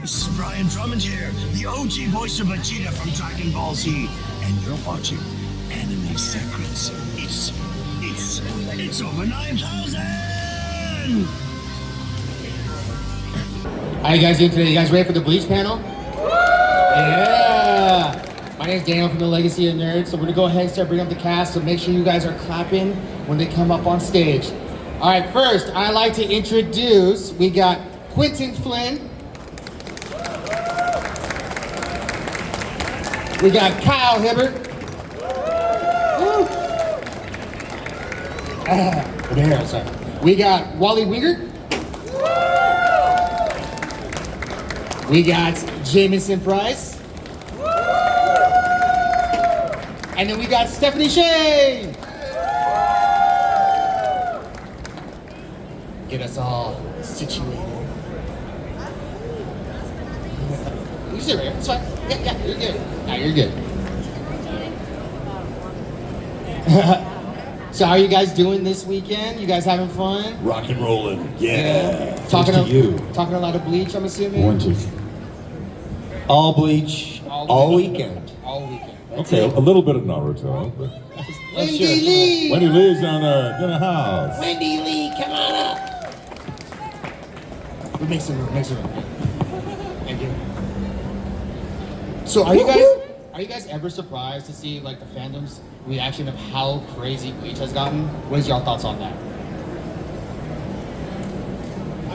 This is Brian Drummond here, the OG voice of Vegeta from Dragon Ball Z, and you're watching Anime Secrets. It's over 9,000! How you guys doing today? You guys ready for the Bleach panel? Yeah! My name is Daniel from the Legacy of Nerds, so we're gonna go ahead and start bringing up the cast, so make sure you guys are clapping when they come up on stage. All right, first, I'd like to introduce, we got Quinton Flynn. We got Kyle Hebert. We got Wally Wingert. We got Jamieson Price. And then we got Stephanie Sheh. Get us all situated. You sit right here, it's fine. Yeah, you're good. Nah, you're good. So how are you guys doing this weekend? You guys having fun? Rock and rollin', yeah. Talking to you. Talking a lot of Bleach, I'm assuming? One, two. All Bleach, all weekend. All weekend. Okay, a little bit of Naruto. But Wendee Lee! Wendee Lee's down there in the house. Wendee Lee, come on up! We make some room, Thank you. So are you guys ever surprised to see like the fandom's reaction of how crazy Bleach has gotten? What is your thoughts on that?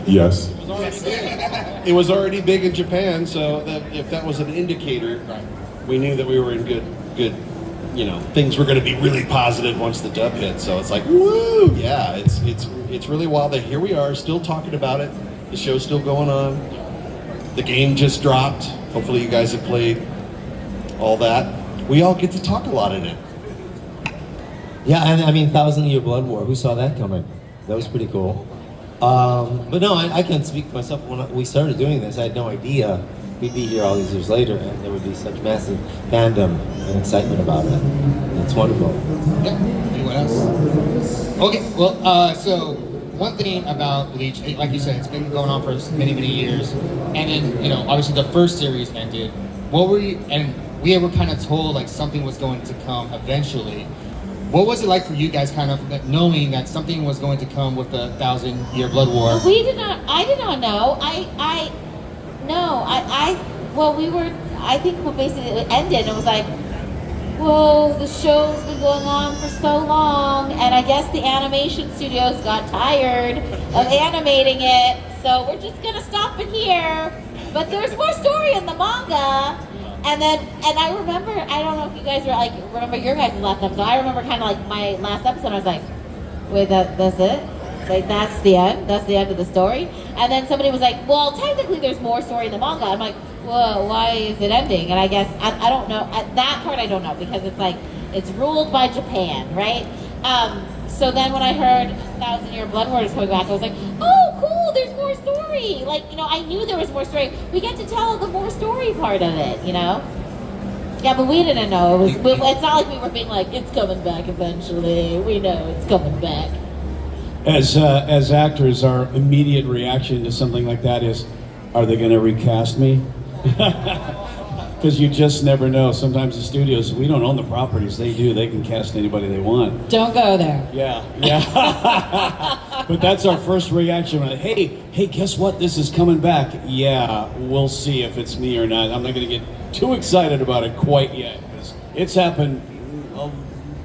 Yes. It was already big in Japan, so if that was an indicator, we knew that we were in good, things were going to be really positive once the dub hit. So it's like, woo! Yeah, it's really wild that here we are still talking about it. The show's still going on. The game just dropped. Hopefully you guys have played all that. We all get to talk a lot in it. Yeah, and I mean, 1,000 Year Blood War, who saw that coming? That was pretty cool. But no, I can't speak for myself. When we started doing this, I had no idea we'd be here all these years later and there would be such massive fandom and excitement about it. It's wonderful. Yeah. Anyone else? Okay, well, so one thing about Bleach, like you said, it's been going on for many, many years. And then, obviously the first series ended. What were you, and we were kind of told like something was going to come eventually. What was it like for you guys kind of knowing that something was going to come with the 1,000 Year Blood War? I did not know. I think when basically it ended, it was like, whoa, the show's been going on for so long, and I guess the animation studios got tired of animating it, so we're just gonna stop it here. But there's more story in the manga. And I remember, I don't know if you guys remember your guys' last episode. I remember kind of like my last episode, I was like, wait, that's it? Like, that's the end? That's the end of the story? And then somebody was like, well, technically there's more story in the manga. I'm like, well, why is it ending? And I guess, I don't know, at that part I don't know, because it's like, it's ruled by Japan, right? So then when I heard 1,000 Year Blood War is coming back, I was like, oh, cool, there's more story. Like, I knew there was more story. We get to tell the more story part of it, Yeah, but we didn't know. It's not like we were being like, it's coming back eventually. We know it's coming back. As actors, our immediate reaction to something like that is, are they going to recast me? Because you just never know. Sometimes the studios, we don't own the properties. They do. They can cast anybody they want. Don't go there. Yeah. But that's our first reaction. Hey, guess what? This is coming back. Yeah, we'll see if it's me or not. I'm not going to get too excited about it quite yet. It's happened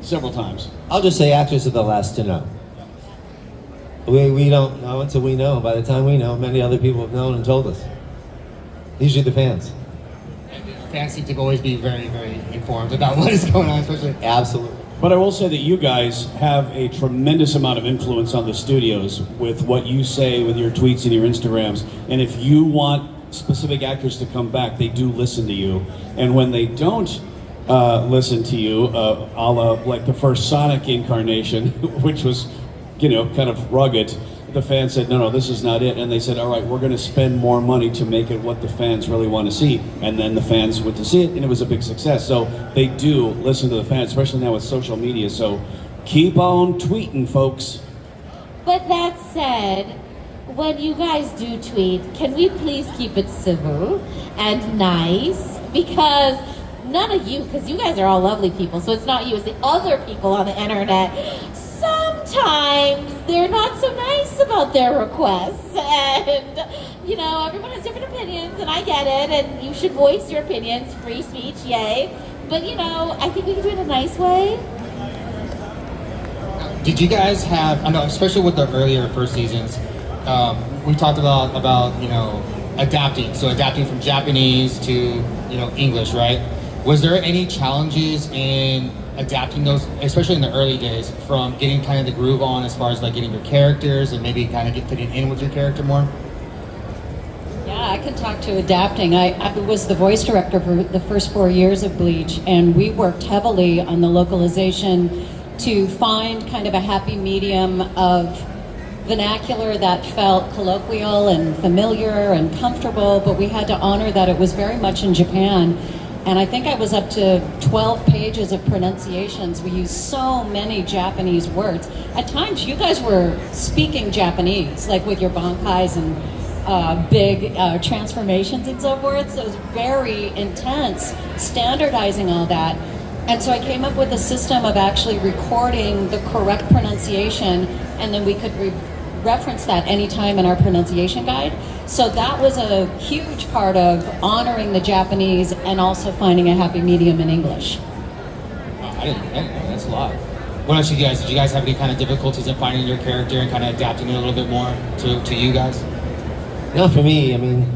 several times. I'll just say actors are the last to know. We don't know until we know. By the time we know, many other people have known and told us. Usually the fans. Fans seem to always be very, very informed about what is going on, especially. Absolutely. But I will say that you guys have a tremendous amount of influence on the studios with what you say, with your tweets and your Instagrams. And if you want specific actors to come back, they do listen to you. And when they don't listen to you, a la like the first Sonic incarnation, which was, kind of rugged, the fans said, no, this is not it. And they said, all right, we're going to spend more money to make it what the fans really want to see. And then the fans went to see it, and it was a big success. So they do listen to the fans, especially now with social media. So keep on tweeting, folks. But that said, when you guys do tweet, can we please keep it civil and nice? Because none of you, because you guys are all lovely people, so it's not you, it's the other people on the internet. Sometimes they're not so nice about their requests, and you know, everyone has different opinions, and I get it, and you should voice your opinions, free speech, yay. But you know, I think we can do it in a nice way. Did you guys have, I know, especially with the earlier first seasons, we talked about, you know, adapting. So adapting from Japanese to, you know, English, right? Was there any challenges in adapting those, especially in the early days, from getting kind of the groove on as far as like getting your characters and maybe kind of get fitting in with your character more? Yeah, I can talk to adapting. I was the voice director for the first 4 years of Bleach, and we worked heavily on the localization to find kind of a happy medium of vernacular that felt colloquial and familiar and comfortable, but we had to honor that it was very much in Japan. And I think I was up to 12 pages of pronunciations. We used so many Japanese words. At times, you guys were speaking Japanese, like with your bankais and big transformations and so forth. So it was very intense, standardizing all that. And so I came up with a system of actually recording the correct pronunciation, and then we could reference that anytime in our pronunciation guide. So that was a huge part of honoring the Japanese and also finding a happy medium in English. I didn't know. That's a lot. What else did you guys have any kind of difficulties in finding your character and kind of adapting it a little bit more to you guys? Not for me. I mean,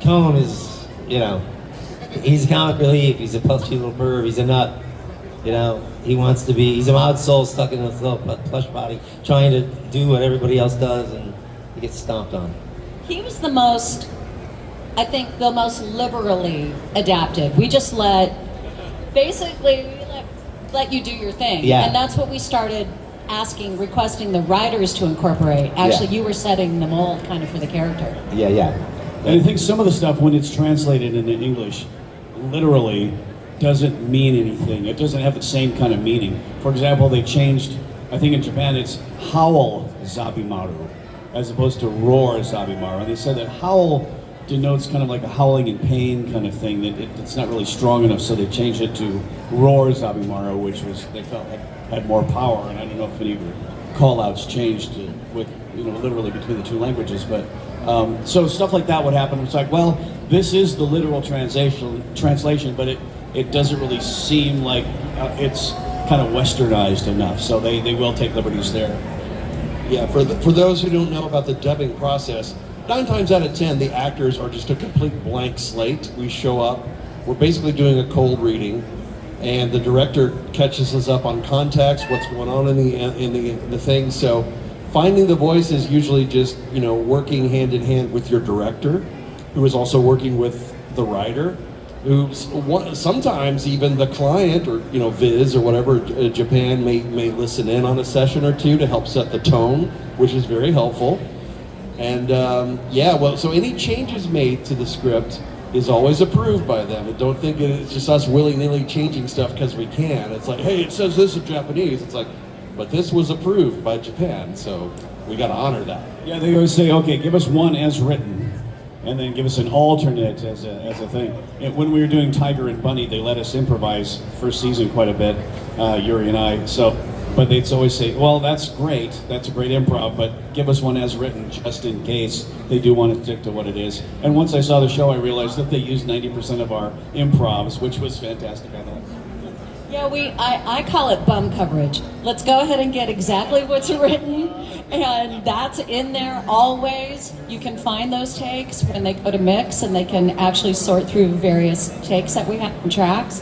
Cone is, you know, he's comic relief. He's a plushy little perv. He's a nut. You know, he wants to be, he's a mod soul stuck in his little plush body, trying to do what everybody else does, and he gets stomped on. He was the most, I think, the most liberally adapted. We just basically, let you do your thing. Yeah. And that's what we started requesting the writers to incorporate. Actually, Yeah. you were setting the mold kind of for the character. Yeah, yeah. And I think some of the stuff, when it's translated into English, literally doesn't mean anything. It doesn't have the same kind of meaning. For example, they changed, I think in Japan it's howl zabimaru, as opposed to roar zabimaru. And they said that howl denotes kind of like a howling in pain kind of thing, that it's not really strong enough, so they changed it to roar zabimaru, which was, they felt had more power. And I don't know if any of your call-outs changed with, you know, literally between the two languages, but so stuff like that would happen. It's like, well, this is the literal translation, but it doesn't really seem like it's kind of westernized enough, so they will take liberties there. Yeah, for those who don't know about the dubbing process, 9 times out of 10, the actors are just a complete blank slate. We show up, we're basically doing a cold reading, and the director catches us up on context, what's going on in the thing. So finding the voice is usually just, you know, working hand in hand with your director, who is also working with the writer, who's sometimes even the client, or, you know, Viz or whatever, Japan may listen in on a session or two to help set the tone, which is very helpful. And yeah, well, so any changes made to the script is always approved by them. And don't think it's just us willy-nilly changing stuff because we can. It's like, hey, it says this in Japanese. It's like, but this was approved by Japan, so we got to honor that. Yeah, they always say, okay, give us one as written, and then give us an alternate as a thing. And when we were doing Tiger and Bunny, they let us improvise first season quite a bit, Yuri and I. So, but they'd always say, well, that's a great improv, but give us one as written just in case they do want to stick to what it is. And once I saw the show, I realized that they used 90% of our improvs, which was fantastic, I thought. Yeah, I call it bum coverage. Let's go ahead and get exactly what's written, and that's in there always. You can find those takes when they go to mix, and they can actually sort through various takes that we have in tracks.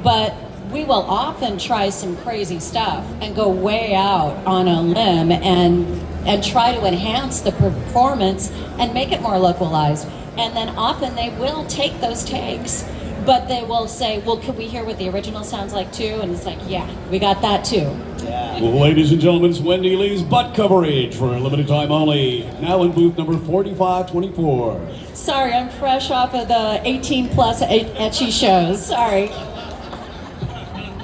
But we will often try some crazy stuff and go way out on a limb and try to enhance the performance and make it more localized. And then often they will take those takes, but they will say, well, could we hear what the original sounds like too? And it's like, yeah, we got that too. Yeah. Ladies and gentlemen, it's Wendee Lee's butt coverage for a limited time only. Now in booth number 4524. Sorry, I'm fresh off of the 18 plus etchy shows. Sorry.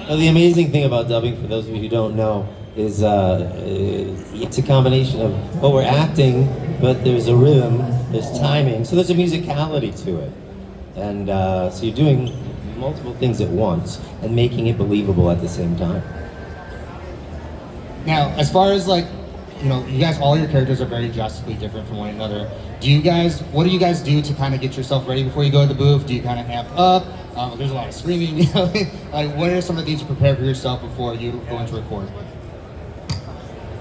Well, the amazing thing about dubbing, for those of you who don't know, is it's a combination of, well, we're acting but there's a rhythm, there's timing, so there's a musicality to it. And so you're doing multiple things at once and making it believable at the same time. Now, as far as like, you know, you guys, all your characters are very drastically different from one another. What do you guys do to kind of get yourself ready before you go to the booth? Do you kind of amp up? There's a lot of screaming, you know? Like, what are some of the things you prepare for yourself before you go into record?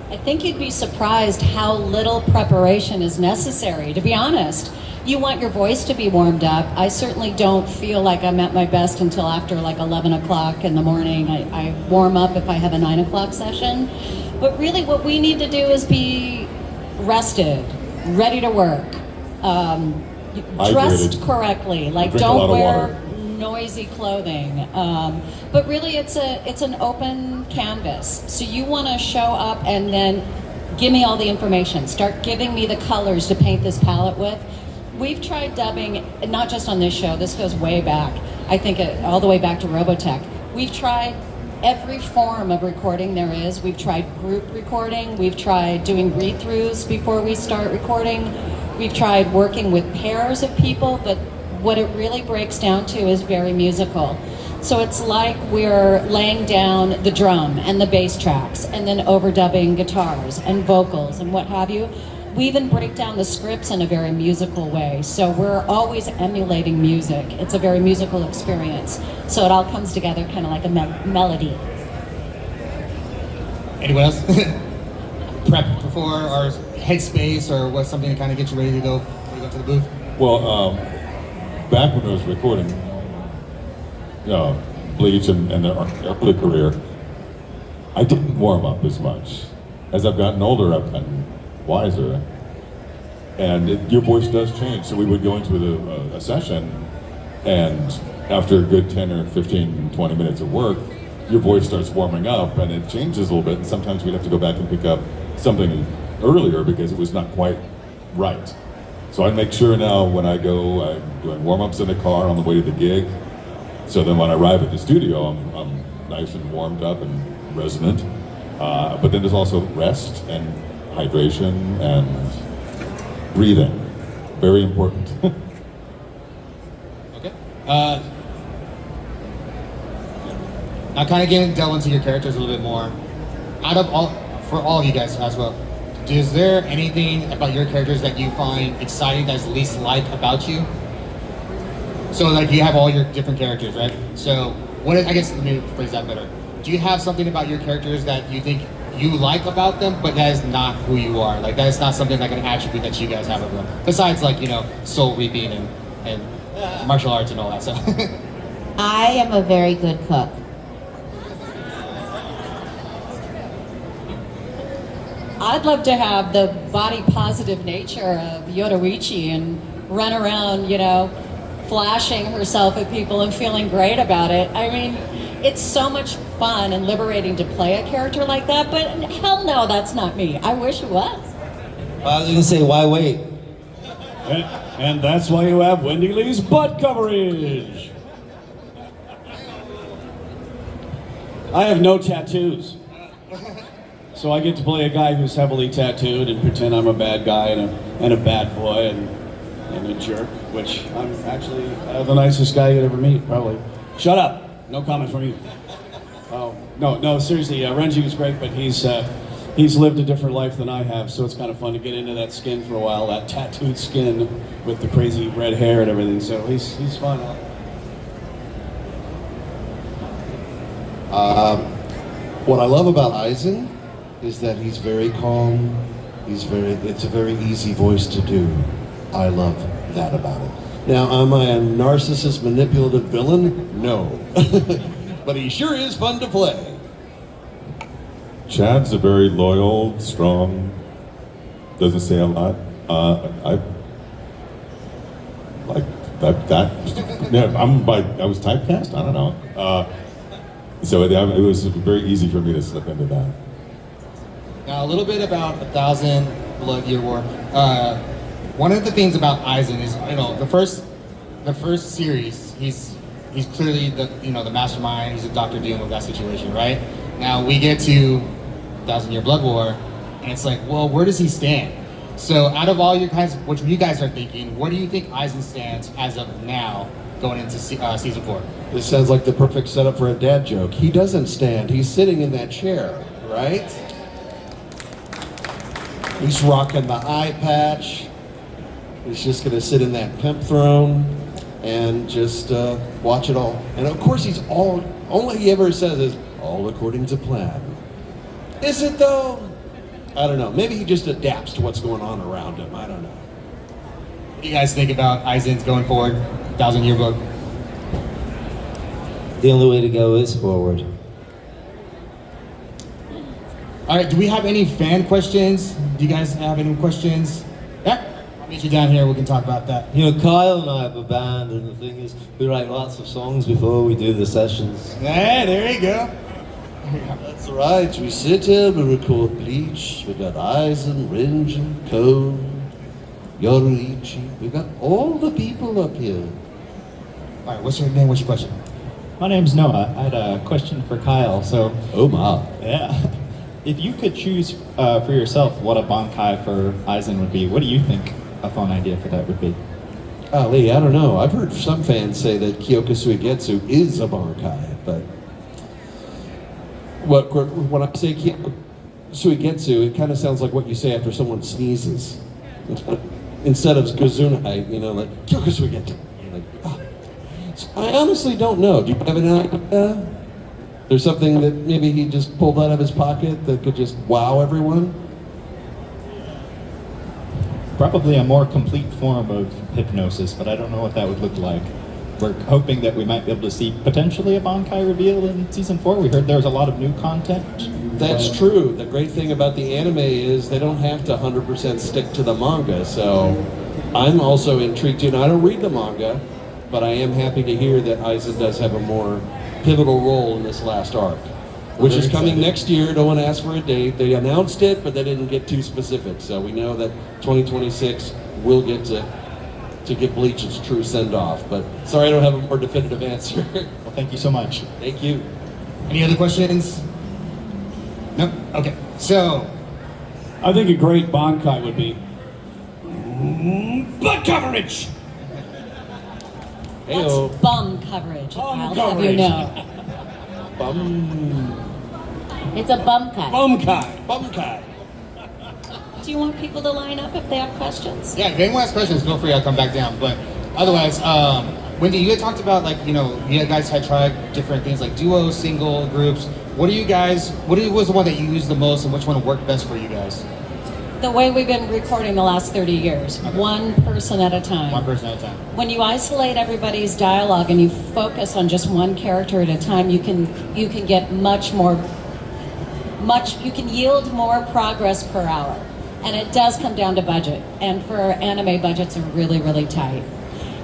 I think you'd be surprised how little preparation is necessary, to be honest. You want your voice to be warmed up. I certainly don't feel like I'm at my best until after like 11 o'clock in the morning. I warm up if I have a 9 o'clock session. But really what we need to do is be rested, ready to work, dressed correctly. Like, don't wear noisy clothing. But really it's an open canvas. So you want to show up and then give me all the information. Start giving me the colors to paint this palette with. We've tried dubbing, not just on this show, this goes way back. I think all the way back to Robotech. We've tried every form of recording there is. We've tried group recording. We've tried doing read-throughs before we start recording. We've tried working with pairs of people, but what it really breaks down to is very musical. So it's like we're laying down the drum and the bass tracks and then overdubbing guitars and vocals and what have you. We even break down the scripts in a very musical way. So we're always emulating music. It's a very musical experience. So it all comes together kind of like a melody. Anyone else? Prep before, or headspace, or what's something to kind of get you ready to go before you go to the booth? Well, back when I was recording Bleach and the early career, I didn't warm up as much. As I've gotten older, I've gotten wiser, and your voice does change. So we would go into a session, and after a good 10 or 15, 20 minutes of work, your voice starts warming up and it changes a little bit, and sometimes we'd have to go back and pick up something earlier because it was not quite right. So I make sure now when I go, I'm doing warm-ups in the car on the way to the gig, so then when I arrive at the studio, I'm nice and warmed up and resonant. But then there's also rest and hydration and breathing. Very important. Okay. Now kind of delve into your characters a little bit more. For all of you guys as well, is there anything about your characters that you find exciting that's least like about you? So like you have all your different characters, right? So I guess let me phrase that better. Do you have something about your characters that you think you like about them, but that is not who you are? Like that is not something like an attribute that you guys have of them. Besides like, you know, soul reaping and martial arts and all that stuff. I am a very good cook. I'd love to have the body positive nature of Yoruichi and run around, you know, flashing herself at people and feeling great about it. I mean, it's so much fun and liberating to play a character like that, but hell no, that's not me. I wish it was. I was gonna say, why wait? And that's why you have Wendee Lee's butt coverage. I have no tattoos. So I get to play a guy who's heavily tattooed and pretend I'm a bad guy and a bad boy and a jerk, which I'm actually the nicest guy you'd ever meet, probably. Shut up. No comment from you. Oh, no, seriously, Renji was great, but he's lived a different life than I have, so it's kind of fun to get into that skin for a while, that tattooed skin with the crazy red hair and everything, so he's fun. What I love about Aizen is that he's very calm. It's a very easy voice to do. I love that about it. Now, am I a narcissist, manipulative villain? No. But he sure is fun to play. Chad's a very loyal, strong, doesn't say a lot. I like that. Yeah, I was typecast? I don't know. So it was very easy for me to slip into that. Now a little bit about 1,000 Blood Year War. One of the things about Aizen is, you know, the first series, he's clearly the mastermind. He's a Dr. Doom of that situation, right? Now we get to 1,000 Year Blood War, and it's like, well, where does he stand? So out of all you guys, what you guys are thinking, where do you think Aizen stands as of now going into season 4? This sounds like the perfect setup for a dad joke. He doesn't stand, he's sitting in that chair, right? He's rocking the eye patch. He's just gonna sit in that pimp throne and just watch it all. And of course he's all he ever says is, all according to plan. Is it though? I don't know. Maybe he just adapts to what's going on around him. I don't know. What do you guys think about Aizen's going forward, 1,000 Year Book? The only way to go is forward. All right, do we have any fan questions? Do you guys have any questions? Yeah, I'll meet you down here. We can talk about that. You know, Kyle and I have a band, and the thing is, we write lots of songs before we do the sessions. Yeah, there you go. That's right. We sit here, we record Bleach. We got Aizen, Renji, Code, Yoruichi. We got all the people up here. All right, what's your name? What's your question? My name's Noah. I had a question for Kyle. So, Oh my. yeah, if you could choose for yourself what a Bankai for Aizen would be, what do you think a fun idea for that would be? Lee, I don't know. I've heard some fans say that Kyoka Suigetsu is a Bankai, but when I say Kyoka Suigetsu, it kind of sounds like what you say after someone sneezes. Instead of Gazunai, you know, like Kyoka Suigetsu. You're like, oh. So I honestly don't know. Do you have an idea? There's something that maybe he just pulled out of his pocket that could just wow everyone? Probably a more complete form of hypnosis, but I don't know what that would look like. We're hoping that we might be able to see potentially a Bankai reveal in season 4. We heard there was a lot of new content. That's true. The great thing about the anime is they don't have to 100% stick to the manga, so I'm also intrigued. You know, I don't read the manga, but I am happy to hear that Aizen does have a more pivotal role in this last arc, which is coming next year. No one asked for a date. They announced it, but they didn't get too specific. So we know that 2026 will get to get Bleach its true send-off. But sorry, I don't have a more definitive answer. Well, thank you so much. Thank you. Any other questions? No? Okay. So, I think a great Bankai would be Butt coverage! Heyo. That's bum coverage, Bum I'll have coverage. you know. It's a bum cut. Bumkai. Do you want people to line up if they have questions? yeah, if anyone has questions, feel free. I'll come back down. But otherwise, Wendee, you had talked about, like, you know, you guys had tried different things like duo, single, groups. What was the one that you used the most, and which one worked best for you guys? The way we've been recording the last 30 years, Okay. one person at a time. One person at a time. When you isolate everybody's dialogue and you focus on just one character at a time, you can get you can yield more progress per hour. And it does come down to budget. And for anime, budgets are really, really tight.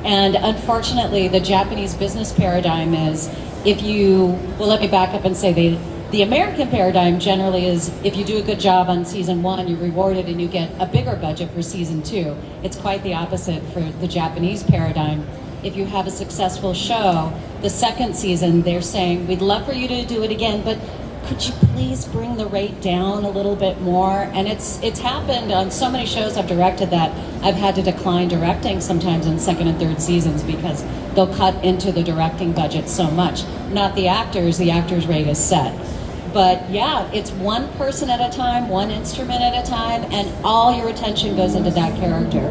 And unfortunately, the Japanese business paradigm is let me back up and say the American paradigm generally is if you do a good job on season 1, you're rewarded and you get a bigger budget for season 2. It's quite the opposite for the Japanese paradigm. If you have a successful show, the second season, they're saying, we'd love for you to do it again, but could you please bring the rate down a little bit more? And it's happened on so many shows I've directed that I've had to decline directing sometimes in second and third seasons because they'll cut into the directing budget so much. Not the actors rate is set. But yeah, it's one person at a time, one instrument at a time, and all your attention goes into that character.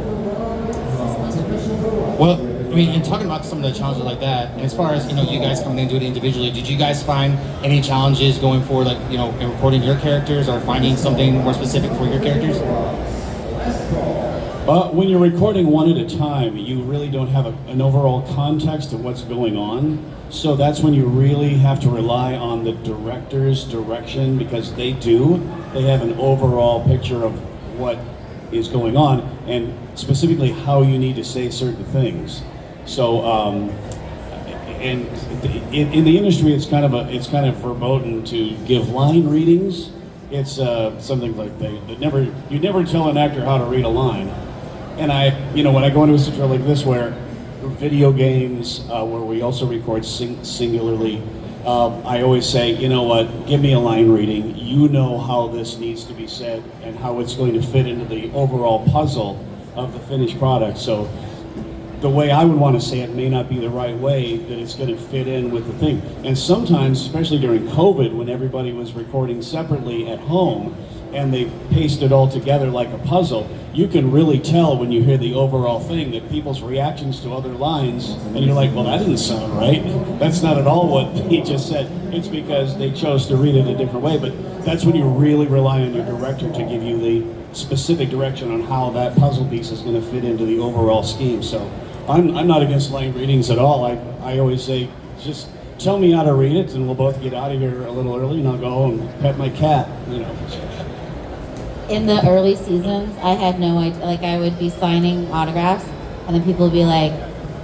Well, I mean, and talking about some of the challenges like that, and as far as, you know, you guys coming into it individually, did you guys find any challenges going forward, like, you know, in recording your characters or finding something more specific for your characters? when you're recording one at a time, you really don't have an overall context of what's going on. So that's when you really have to rely on the director's direction because they have an overall picture of what is going on and specifically how you need to say certain things. So, and in the industry, it's kind of verboten to give line readings. It's something like you never tell an actor how to read a line. And when I go into a situation like this where video games, where we also record singularly, I always say, you know what, give me a line reading. You know how this needs to be said and how it's going to fit into the overall puzzle of the finished product. So the way I would want to say it may not be the right way that it's going to fit in with the thing. And sometimes, especially during COVID, when everybody was recording separately at home and they pasted it all together like a puzzle, you can really tell when you hear the overall thing that people's reactions to other lines, and you're like, well, that didn't sound right. That's not at all what he just said. It's because they chose to read it a different way. But that's when you really rely on your director to give you the specific direction on how that puzzle piece is going to fit into the overall scheme. So I'm not against line readings at all. I always say, just tell me how to read it, and we'll both get out of here a little early, and I'll go home and pet my cat, you know. In the early seasons, I had no idea. Like, I would be signing autographs, and then people would be like,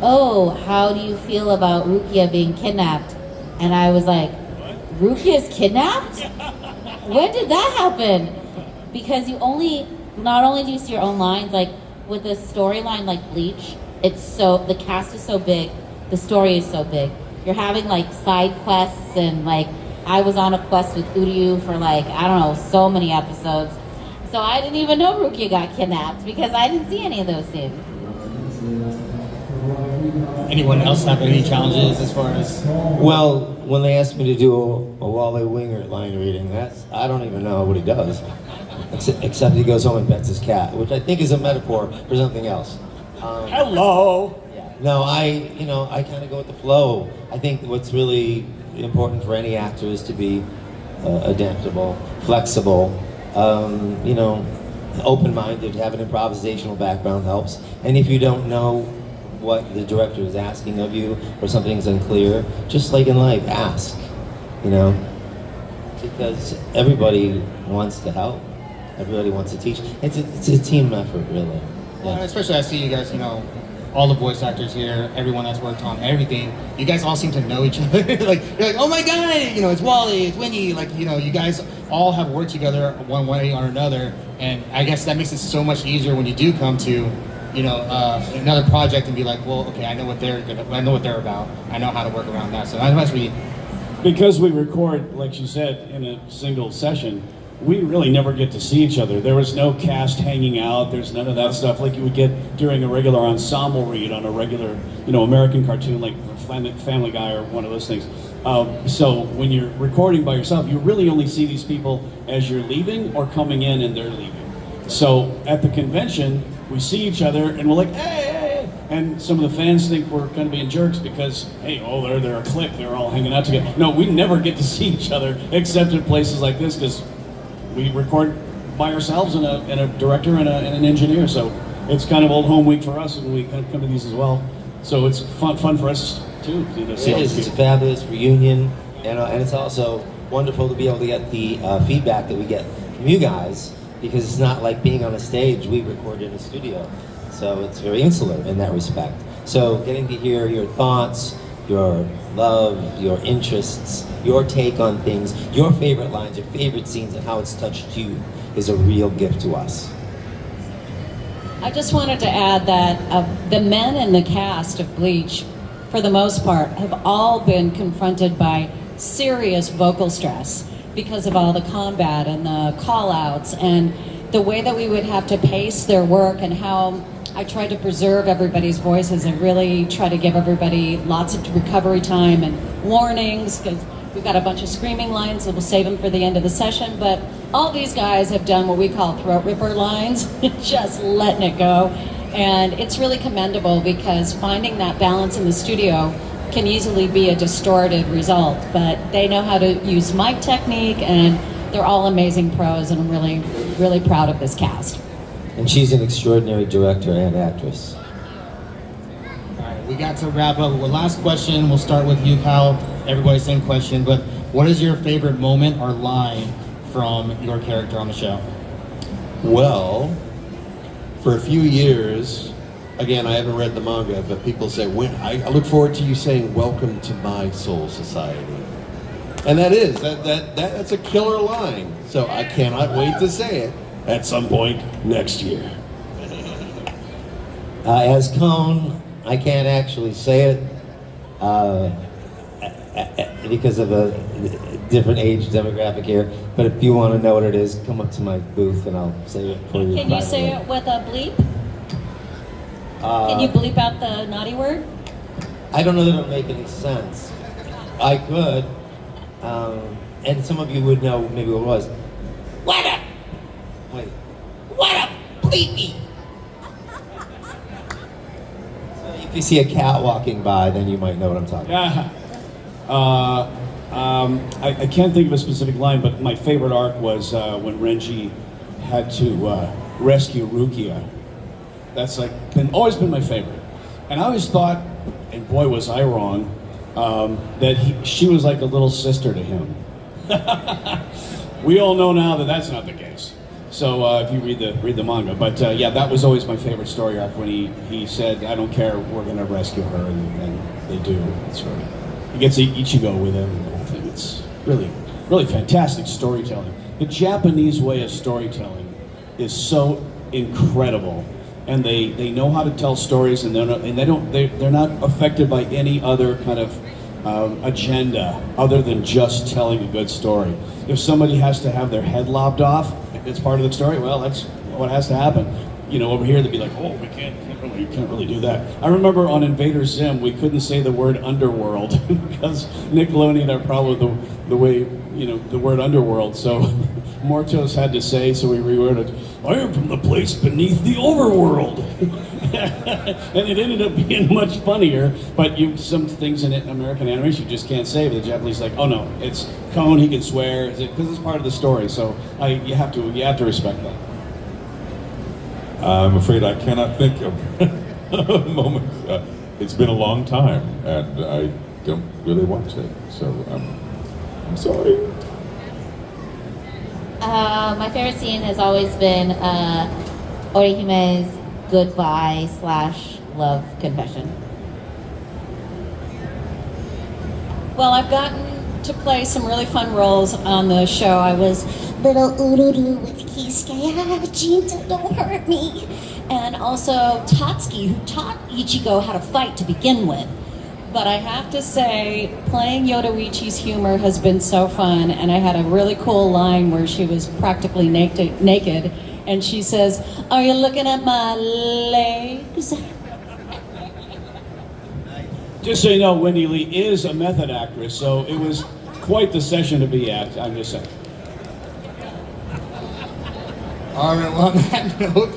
"Oh, how do you feel about Rukia being kidnapped?" And I was like, "Rukia's kidnapped? When did that happen?" Because not only do you see your own lines, like with a storyline like Bleach, the cast is so big, the story is so big. You're having like side quests, and like I was on a quest with Uryu for like, I don't know, so many episodes. So I didn't even know Rukia got kidnapped because I didn't see any of those scenes. Anyone else have any challenges as far as? Well, when they asked me to do a Wally Wingert line reading, I don't even know what he does, except he goes home and pets his cat, which I think is a metaphor for something else. Hello. Yeah. No, I kind of go with the flow. I think what's really important for any actor is to be adaptable, flexible. Open-minded, have an improvisational background helps. And if you don't know what the director is asking of you or something's unclear, just like in life, ask, because everybody wants to help. Everybody wants to teach. It's a team effort, really. Well, especially I see you guys, all the voice actors here, everyone that's worked on everything, you guys all seem to know each other. Like, you're like, oh my God, it's Wally, it's Wendee. Like, you guys all have worked together one way or another. And I guess that makes it so much easier when you do come to, another project and be like, well, okay, I know what they're about. I know how to work around that. So that must be. Because we record, like you said, in a single session, we really never get to see each other. There was no cast hanging out. There's none of that stuff like you would get during a regular ensemble read on a regular, American cartoon like Family Guy or one of those things. So when you're recording by yourself, you really only see these people as you're leaving or coming in and they're leaving. So at the convention, we see each other and we're like, hey, and some of the fans think we're kind of being jerks because, hey, they're a clique. They're all hanging out together. No, we never get to see each other except in places like this because we record by ourselves and a director and an engineer, so it's kind of old home week for us, and we kind of come to these as well. So it's fun for us too. See all these It's a people. fabulous reunion, and it's also wonderful to be able to get the feedback that we get from you guys, because it's not like being on a stage. We record in a studio, so it's very insular in that respect. So getting to hear your thoughts, your love, your interests, your take on things, your favorite lines, your favorite scenes, and how it's touched you is a real gift to us. I just wanted to add that the men in the cast of Bleach, for the most part, have all been confronted by serious vocal stress because of all the combat and the call-outs and the way that we would have to pace their work, and how I tried to preserve everybody's voices and really try to give everybody lots of recovery time and warnings, because we've got a bunch of screaming lines, so we'll save them for the end of the session. But all these guys have done what we call throat ripper lines, just letting it go. And it's really commendable, because finding that balance in the studio can easily be a distorted result. But they know how to use mic technique, and they're all amazing pros, and I'm really, really proud of this cast. And she's an extraordinary director and actress. All right, we got to wrap up with last question. We'll start with you, Kyle. Everybody, same question, but what is your favorite moment or line from your character on the show? Well, for a few years, again, I haven't read the manga, but people say, I look forward to you saying, "Welcome to my soul society." And that's a killer line. So I cannot wait to say it at some point next year. As Cone, I can't actually say it. because of a different age demographic here. But if you want to know what it is, come up to my booth and I'll say it for you. Can you say it with a bleep? Can you bleep out the naughty word? I don't know that it'll make any sense. I could, and some of you would know maybe what it was. What up? Wait. What up, bleepy? So if you see a cat walking by, then you might know what I'm talking about. Yeah. I can't think of a specific line, but my favorite arc was when Renji had to rescue Rukia. That's always been my favorite. And I always thought, and boy was I wrong, that she was like a little sister to him. We all know now that that's not the case. So if you read the manga, but yeah, that was always my favorite story arc when he said, "I don't care, we're gonna rescue her," and they do. That's right. He gets Ichigo with him, and the whole thing. It's really, really fantastic storytelling. The Japanese way of storytelling is so incredible, and they know how to tell stories, and they're not affected by any other kind of agenda other than just telling a good story. If somebody has to have their head lopped off, it's part of the story. Well, that's what has to happen. You know, over here they'd be like, "Oh, we can't really do that." I remember on Invader Zim, we couldn't say the word underworld because Nickelodeon had a problem with the way, the word underworld. So Mortos had to say, so we rewrote it, "I am from the place beneath the overworld." And it ended up being much funnier, but some things in American animation you just can't say, but the Japanese are like, "Oh no, it's Cone, he can swear," because it's part of the story. So you have to respect that. I'm afraid I cannot think of a moment. It's been a long time, and I don't really watch it, so I'm sorry. My favorite scene has always been Orihime's goodbye/love confession. Well, I've gotten to play some really fun roles on the show. I was little Ururu with Kisuke, Jinta, don't hurt me. And also Tatsuki, who taught Ichigo how to fight to begin with. But I have to say, playing Yoruichi's humor has been so fun, and I had a really cool line where she was practically naked, and she says, "Are you looking at my legs?" Just so you know, Wendee Lee is a method actress, so it was quite the session to be at. I'm just saying. All right, well, on that note,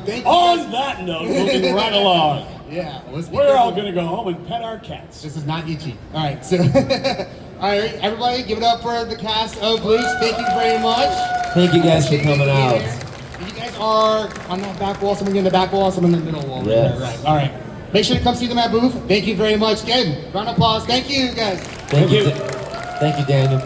thank you. On that note, moving right along. Yeah, We're all gonna go home and pet our cats. This is not Ichi. All right, so, all right, everybody, give it up for the cast of Bleach. Thank you very much. Thank you guys for coming out. You guys are on that back wall. Someone in the back wall. Someone in the middle wall. Yes. Right, right. All right. Make sure to come see them at booth. Thank you very much. Again, round of applause. Thank you, guys. Thank you, Daniel.